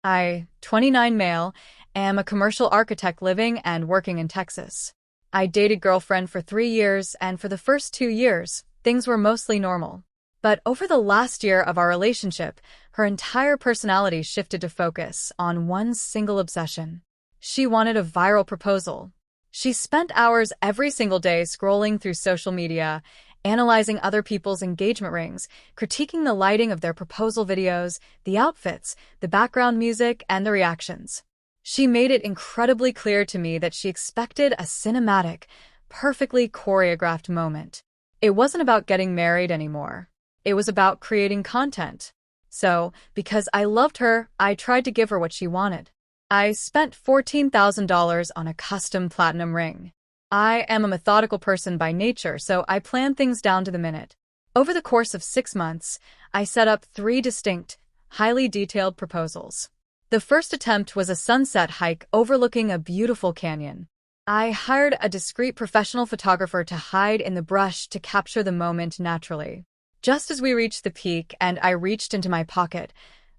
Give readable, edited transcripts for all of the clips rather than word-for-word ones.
I, 29 male, am a commercial architect living and working in Texas. I dated girlfriend for 3 years, and for the first 2 years, things were mostly normal. But over the last year of our relationship, her entire personality shifted to focus on one single obsession. She wanted a viral proposal. She spent hours every single day scrolling through social media, analyzing other people's engagement rings, critiquing the lighting of their proposal videos, the outfits, the background music, and the reactions. She made it incredibly clear to me that she expected a cinematic, perfectly choreographed moment. It wasn't about getting married anymore. It was about creating content. So, because I loved her, I tried to give her what she wanted. I spent $14,000 on a custom platinum ring. I am a methodical person by nature, so I plan things down to the minute. Over the course of 6 months, I set up 3 distinct, highly detailed proposals. The first attempt was a sunset hike overlooking a beautiful canyon. I hired a discreet professional photographer to hide in the brush to capture the moment naturally. Just as we reached the peak and I reached into my pocket,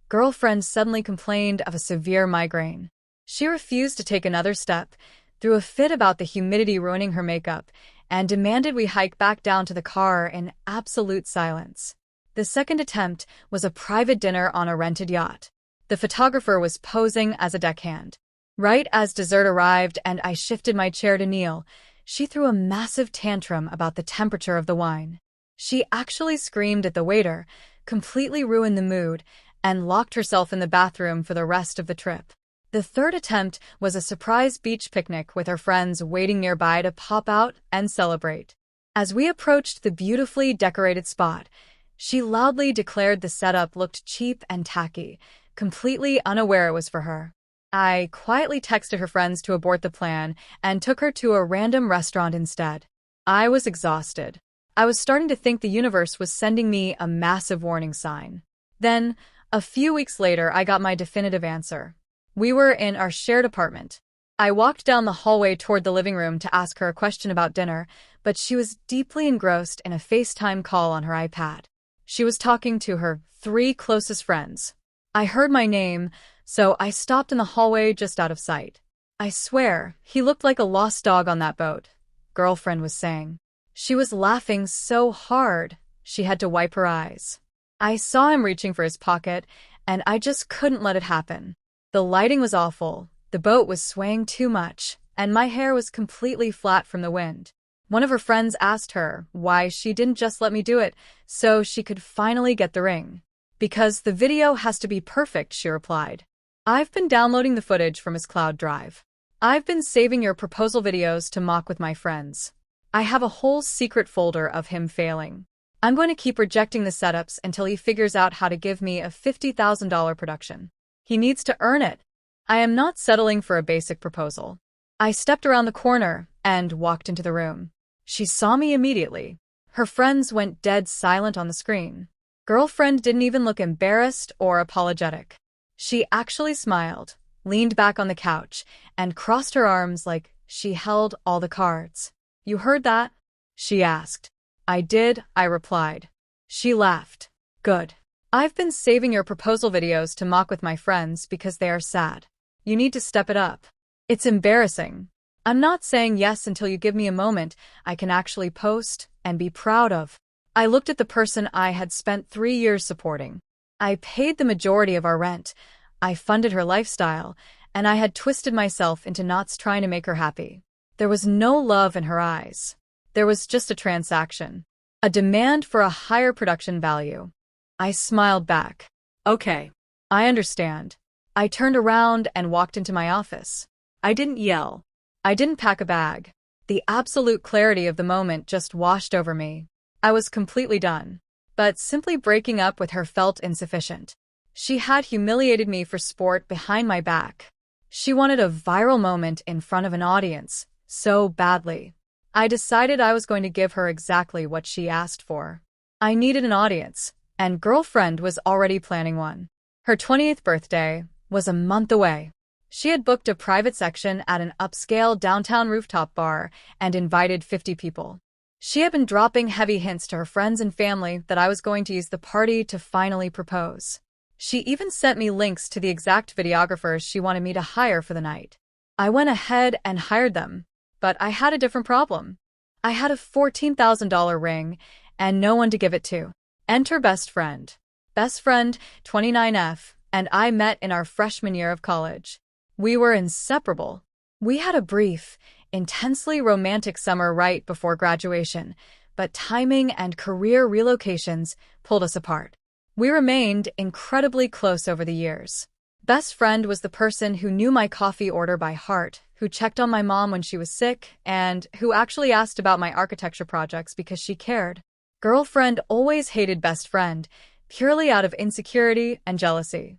girlfriend suddenly complained of a severe migraine. She refused to take another step, threw a fit about the humidity ruining her makeup, and demanded we hike back down to the car in absolute silence. The second attempt was a private dinner on a rented yacht. The photographer was posing as a deckhand. Right as dessert arrived and I shifted my chair to kneel, she threw a massive tantrum about the temperature of the wine. She actually screamed at the waiter, completely ruined the mood, and locked herself in the bathroom for the rest of the trip. The third attempt was a surprise beach picnic with her friends waiting nearby to pop out and celebrate. As we approached the beautifully decorated spot, she loudly declared the setup looked cheap and tacky, completely unaware it was for her. I quietly texted her friends to abort the plan and took her to a random restaurant instead. I was exhausted. I was starting to think the universe was sending me a massive warning sign. Then, a few weeks later, I got my definitive answer. We were in our shared apartment. I walked down the hallway toward the living room to ask her a question about dinner, but she was deeply engrossed in a FaceTime call on her iPad. She was talking to her 3 closest friends. I heard my name, so I stopped in the hallway just out of sight. I swear, he looked like a lost dog on that boat, girlfriend was saying. She was laughing so hard, she had to wipe her eyes. I saw him reaching for his pocket, and I just couldn't let it happen. The lighting was awful, the boat was swaying too much, and my hair was completely flat from the wind. One of her friends asked her why she didn't just let me do it so she could finally get the ring. Because the video has to be perfect, she replied. I've been downloading the footage from his cloud drive. I've been saving your proposal videos to mock with my friends. I have a whole secret folder of him failing. I'm going to keep rejecting the setups until he figures out how to give me a $50,000 production. He needs to earn it. I am not settling for a basic proposal. I stepped around the corner and walked into the room. She saw me immediately. Her friends went dead silent on the screen. Girlfriend didn't even look embarrassed or apologetic. She actually smiled, leaned back on the couch, and crossed her arms like she held all the cards. You heard that? She asked. I did, I replied. She laughed. Good. I've been saving your proposal videos to mock with my friends because they are sad. You need to step it up. It's embarrassing. I'm not saying yes until you give me a moment I can actually post and be proud of. I looked at the person I had spent 3 years supporting. I paid the majority of our rent. I funded her lifestyle, and I had twisted myself into knots trying to make her happy. There was no love in her eyes. There was just a transaction. A demand for a higher production value. I smiled back. Okay. I understand. I turned around and walked into my office. I didn't yell. I didn't pack a bag. The absolute clarity of the moment just washed over me. I was completely done. But simply breaking up with her felt insufficient. She had humiliated me for sport behind my back. She wanted a viral moment in front of an audience, so badly. I decided I was going to give her exactly what she asked for. I needed an audience, and girlfriend was already planning one. Her 20th birthday was a month away. She had booked a private section at an upscale downtown rooftop bar and invited 50 people. She had been dropping heavy hints to her friends and family that I was going to use the party to finally propose. She even sent me links to the exact videographers she wanted me to hire for the night. I went ahead and hired them, but I had a different problem. I had a $14,000 ring and no one to give it to. Enter best friend. Best friend, 29F, and I met in our freshman year of college. We were inseparable. We had a brief, intensely romantic summer right before graduation, but timing and career relocations pulled us apart. We remained incredibly close over the years. Best friend was the person who knew my coffee order by heart, who checked on my mom when she was sick, and who actually asked about my architecture projects because she cared. Girlfriend always hated best friend, purely out of insecurity and jealousy.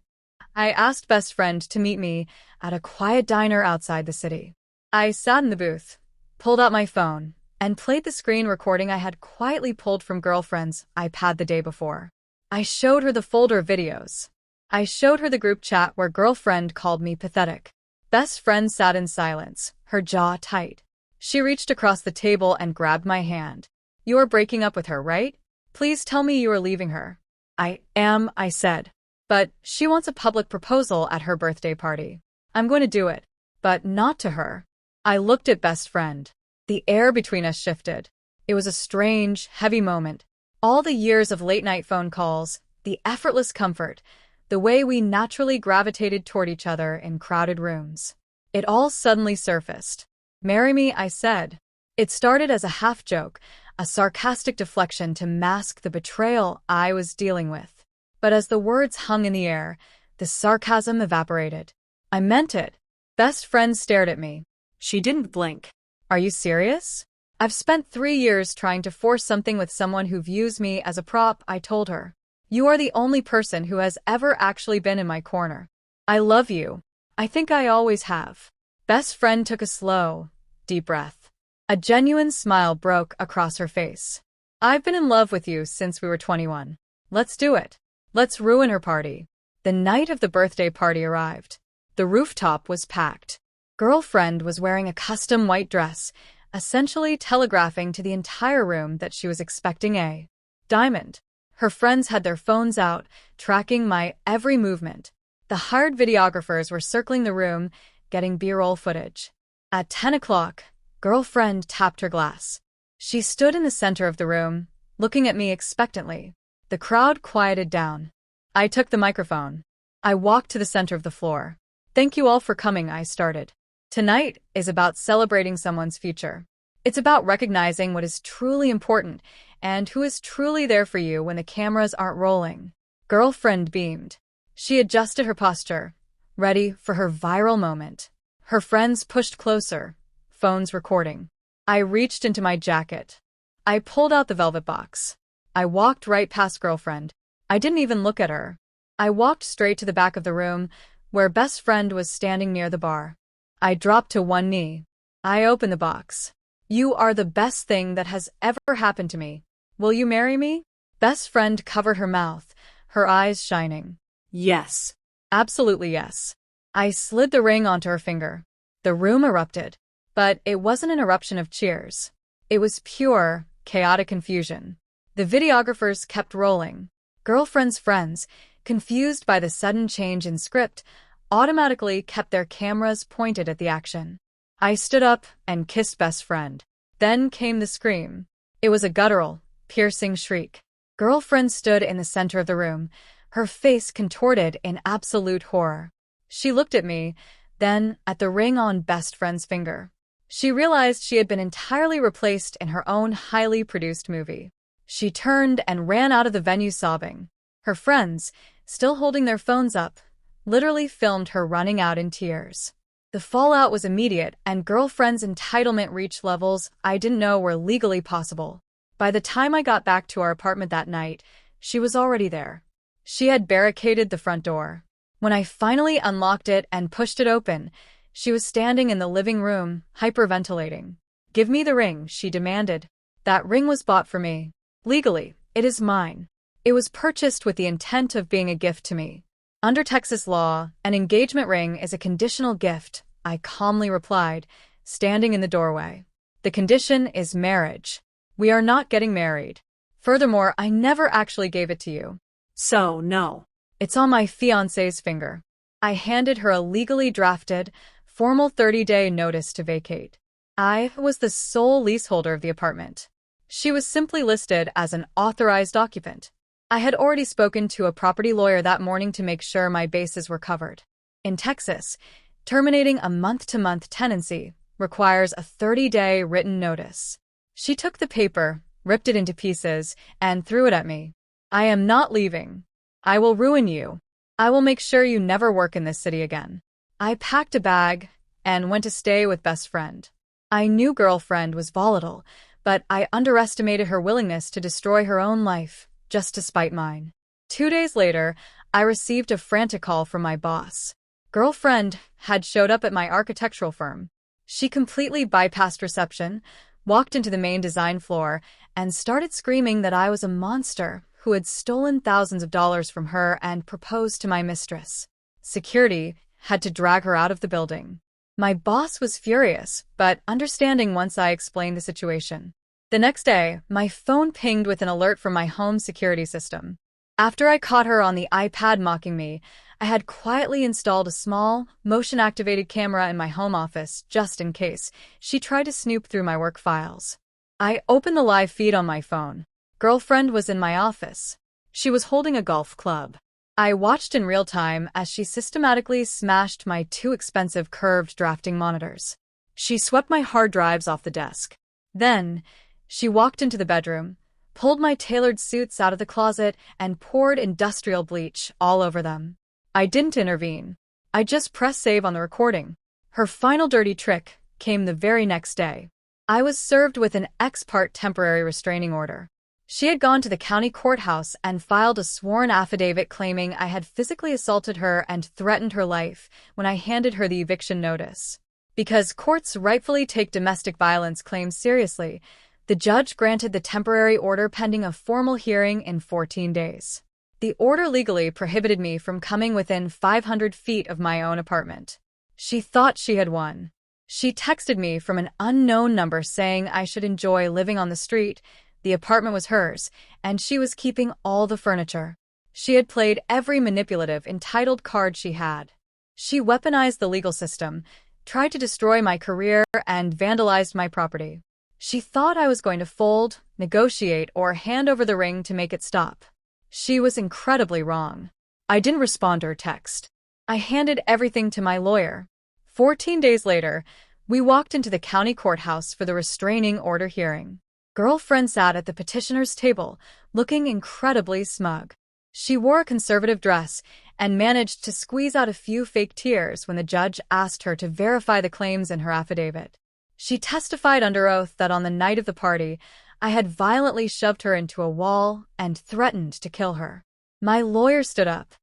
I asked best friend to meet me at a quiet diner outside the city. I sat in the booth, pulled out my phone, and played the screen recording I had quietly pulled from girlfriend's iPad the day before. I showed her the folder of videos. I showed her the group chat where girlfriend called me pathetic. Best friend sat in silence, her jaw tight. She reached across the table and grabbed my hand. You are breaking up with her, right? Please tell me you are leaving her. I am, I said. But she wants a public proposal at her birthday party. I'm going to do it, but not to her. I looked at best friend. The air between us shifted. It was a strange, heavy moment. All the years of late-night phone calls, the effortless comfort, the way we naturally gravitated toward each other in crowded rooms. It all suddenly surfaced. Marry me, I said. It started as a half-joke, a sarcastic deflection to mask the betrayal I was dealing with. But as the words hung in the air, the sarcasm evaporated. I meant it. Best friend stared at me. She didn't blink. Are you serious? I've spent 3 years trying to force something with someone who views me as a prop, I told her. You are the only person who has ever actually been in my corner. I love you. I think I always have. Best friend took a slow, deep breath. A genuine smile broke across her face. I've been in love with you since we were 21. Let's do it. Let's ruin her party. The night of the birthday party arrived. The rooftop was packed. Girlfriend was wearing a custom white dress, essentially telegraphing to the entire room that she was expecting a diamond. Her friends had their phones out, tracking my every movement. The hired videographers were circling the room, getting B-roll footage. At 10 o'clock, girlfriend tapped her glass. She stood in the center of the room, looking at me expectantly. The crowd quieted down. I took the microphone. I walked to the center of the floor. Thank you all for coming, I started. Tonight is about celebrating someone's future. It's about recognizing what is truly important and who is truly there for you when the cameras aren't rolling. Girlfriend beamed. She adjusted her posture, ready for her viral moment. Her friends pushed closer, phones recording. I reached into my jacket. I pulled out the velvet box. I walked right past girlfriend. I didn't even look at her. I walked straight to the back of the room, where best friend was standing near the bar. I dropped to one knee. I opened the box. You are the best thing that has ever happened to me. Will you marry me? Best friend covered her mouth, her eyes shining. Yes. Absolutely yes. I slid the ring onto her finger. The room erupted. But it wasn't an eruption of cheers. It was pure, chaotic confusion. The videographers kept rolling. Girlfriend's friends, confused by the sudden change in script, automatically kept their cameras pointed at the action. I stood up and kissed best friend. Then came the scream. It was a guttural, piercing shriek. Girlfriend stood in the center of the room, her face contorted in absolute horror. She looked at me, then at the ring on best friend's finger. She realized she had been entirely replaced in her own highly produced movie. She turned and ran out of the venue sobbing. Her friends, still holding their phones up, literally filmed her running out in tears. The fallout was immediate, and girlfriend's entitlement reached levels I didn't know were legally possible. By the time I got back to our apartment that night, she was already there. She had barricaded the front door. When I finally unlocked it and pushed it open, she was standing in the living room, hyperventilating. Give me the ring, she demanded. That ring was bought for me. Legally, it is mine. It was purchased with the intent of being a gift to me. Under Texas law, an engagement ring is a conditional gift, I calmly replied, standing in the doorway. The condition is marriage. We are not getting married. Furthermore, I never actually gave it to you. So, no. It's on my fiancé's finger. I handed her a legally drafted, formal 30-day notice to vacate. I was the sole leaseholder of the apartment. She was simply listed as an authorized occupant. I had already spoken to a property lawyer that morning to make sure my bases were covered. In Texas, terminating a month-to-month tenancy requires a 30-day written notice. She took the paper, ripped it into pieces, and threw it at me. I am not leaving. I will ruin you. I will make sure you never work in this city again. I packed a bag and went to stay with best friend. I knew girlfriend was volatile, but I underestimated her willingness to destroy her own life just to spite mine. 2 days later, I received a frantic call from my boss. Girlfriend had showed up at my architectural firm. She completely bypassed reception, walked into the main design floor, and started screaming that I was a monster who had stolen thousands of dollars from her and proposed to my mistress. Security had to drag her out of the building. My boss was furious, but understanding once I explained the situation. The next day, my phone pinged with an alert from my home security system. After I caught her on the iPad mocking me, I had quietly installed a small, motion-activated camera in my home office just in case she tried to snoop through my work files. I opened the live feed on my phone. Girlfriend was in my office. She was holding a golf club. I watched in real time as she systematically smashed my 2 expensive curved drafting monitors. She swept my hard drives off the desk. Then, she walked into the bedroom, pulled my tailored suits out of the closet, and poured industrial bleach all over them. I didn't intervene. I just pressed save on the recording. Her final dirty trick came the very next day. I was served with an ex parte temporary restraining order. She had gone to the county courthouse and filed a sworn affidavit claiming I had physically assaulted her and threatened her life when I handed her the eviction notice. Because courts rightfully take domestic violence claims seriously, the judge granted the temporary order pending a formal hearing in 14 days. The order legally prohibited me from coming within 500 feet of my own apartment. She thought she had won. She texted me from an unknown number saying I should enjoy living on the street. The apartment was hers, and she was keeping all the furniture. She had played every manipulative, entitled card she had. She weaponized the legal system, tried to destroy my career, and vandalized my property. She thought I was going to fold, negotiate, or hand over the ring to make it stop. She was incredibly wrong. I didn't respond to her text. I handed everything to my lawyer. 14 days later, we walked into the county courthouse for the restraining order hearing. Girlfriend sat at the petitioner's table, looking incredibly smug. She wore a conservative dress and managed to squeeze out a few fake tears when the judge asked her to verify the claims in her affidavit. She testified under oath that on the night of the party, I had violently shoved her into a wall and threatened to kill her. My lawyer stood up.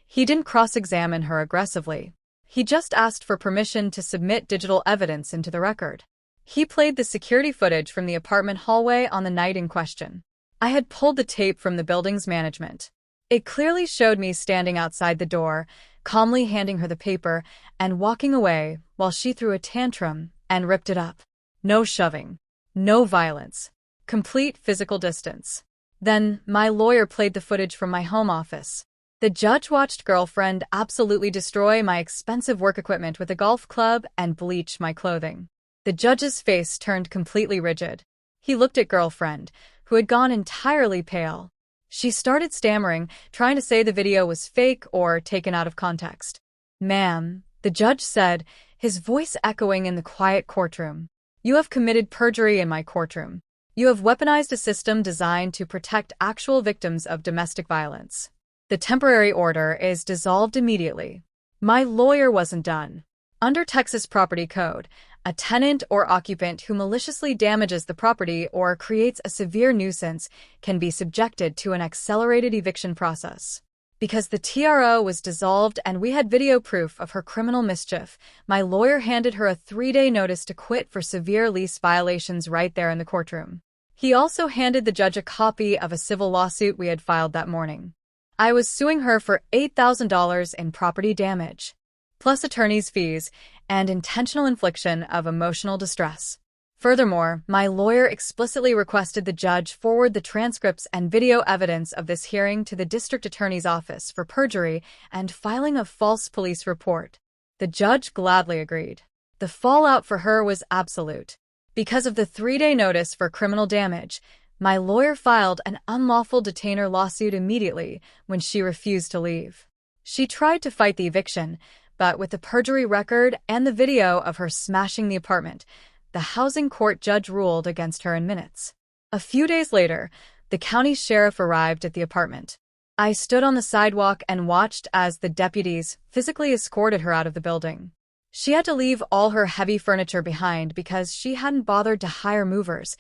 He didn't cross-examine her aggressively. He just asked for permission to submit digital evidence into the record. He played the security footage from the apartment hallway on the night in question. I had pulled the tape from the building's management. It clearly showed me standing outside the door, calmly handing her the paper and walking away while she threw a tantrum and ripped it up. No shoving. No violence. Complete physical distance. Then, my lawyer played the footage from my home office. The judge watched girlfriend absolutely destroy my expensive work equipment with a golf club and bleach my clothing. The judge's face turned completely rigid. He looked at girlfriend, who had gone entirely pale. She started stammering, trying to say the video was fake or taken out of context. "Ma'am," the judge said, his voice echoing in the quiet courtroom. "You have committed perjury in my courtroom. You have weaponized a system designed to protect actual victims of domestic violence. The temporary order is dissolved immediately." My lawyer wasn't done. Under Texas property code, a tenant or occupant who maliciously damages the property or creates a severe nuisance can be subjected to an accelerated eviction process. Because the TRO was dissolved and we had video proof of her criminal mischief, my lawyer handed her a 3-day notice to quit for severe lease violations right there in the courtroom. He also handed the judge a copy of a civil lawsuit we had filed that morning. I was suing her for $8,000 in property damage, plus attorney's fees and intentional infliction of emotional distress. Furthermore, my lawyer explicitly requested the judge forward the transcripts and video evidence of this hearing to the district attorney's office for perjury and filing a false police report. The judge gladly agreed. The fallout for her was absolute. Because of the 3-day notice for criminal damage, my lawyer filed an unlawful detainer lawsuit immediately when she refused to leave. She tried to fight the eviction, but with the perjury record and the video of her smashing the apartment, the housing court judge ruled against her in minutes. A few days later, the county sheriff arrived at the apartment. I stood on the sidewalk and watched as the deputies physically escorted her out of the building. She had to leave all her heavy furniture behind because she hadn't bothered to hire movers,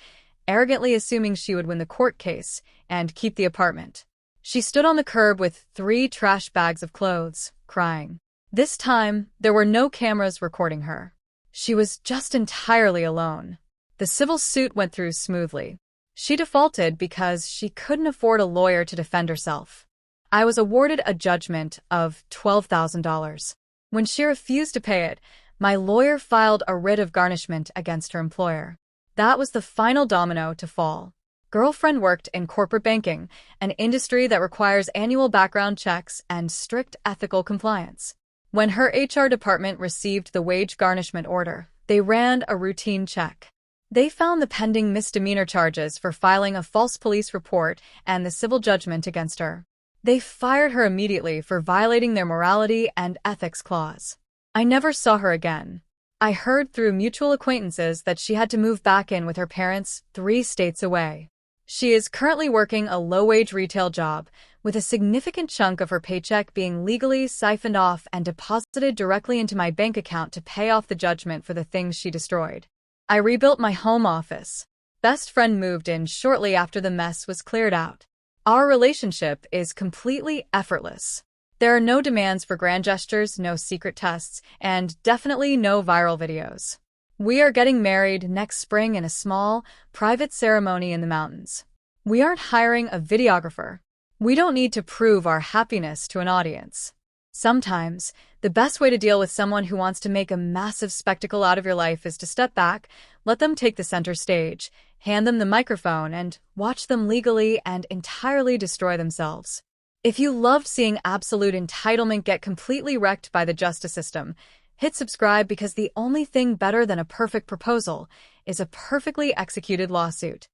arrogantly assuming she would win the court case and keep the apartment. She stood on the curb with 3 trash bags of clothes, crying. This time, there were no cameras recording her. She was just entirely alone. The civil suit went through smoothly. She defaulted because she couldn't afford a lawyer to defend herself. I was awarded a judgment of $12,000. When she refused to pay it, my lawyer filed a writ of garnishment against her employer. That was the final domino to fall. Girlfriend worked in corporate banking, an industry that requires annual background checks and strict ethical compliance. When her HR department received the wage garnishment order, they ran a routine check. They found the pending misdemeanor charges for filing a false police report and the civil judgment against her. They fired her immediately for violating their morality and ethics clause. I never saw her again. I heard through mutual acquaintances that she had to move back in with her parents 3 states away. She is currently working a low-wage retail job, with a significant chunk of her paycheck being legally siphoned off and deposited directly into my bank account to pay off the judgment for the things she destroyed. I rebuilt my home office. Best friend moved in shortly after the mess was cleared out. Our relationship is completely effortless. There are no demands for grand gestures, no secret tests, and definitely no viral videos. We are getting married next spring in a small, private ceremony in the mountains. We aren't hiring a videographer. We don't need to prove our happiness to an audience. Sometimes, the best way to deal with someone who wants to make a massive spectacle out of your life is to step back, let them take the center stage, hand them the microphone, and watch them legally and entirely destroy themselves. If you loved seeing absolute entitlement get completely wrecked by the justice system, hit subscribe because the only thing better than a perfect proposal is a perfectly executed lawsuit.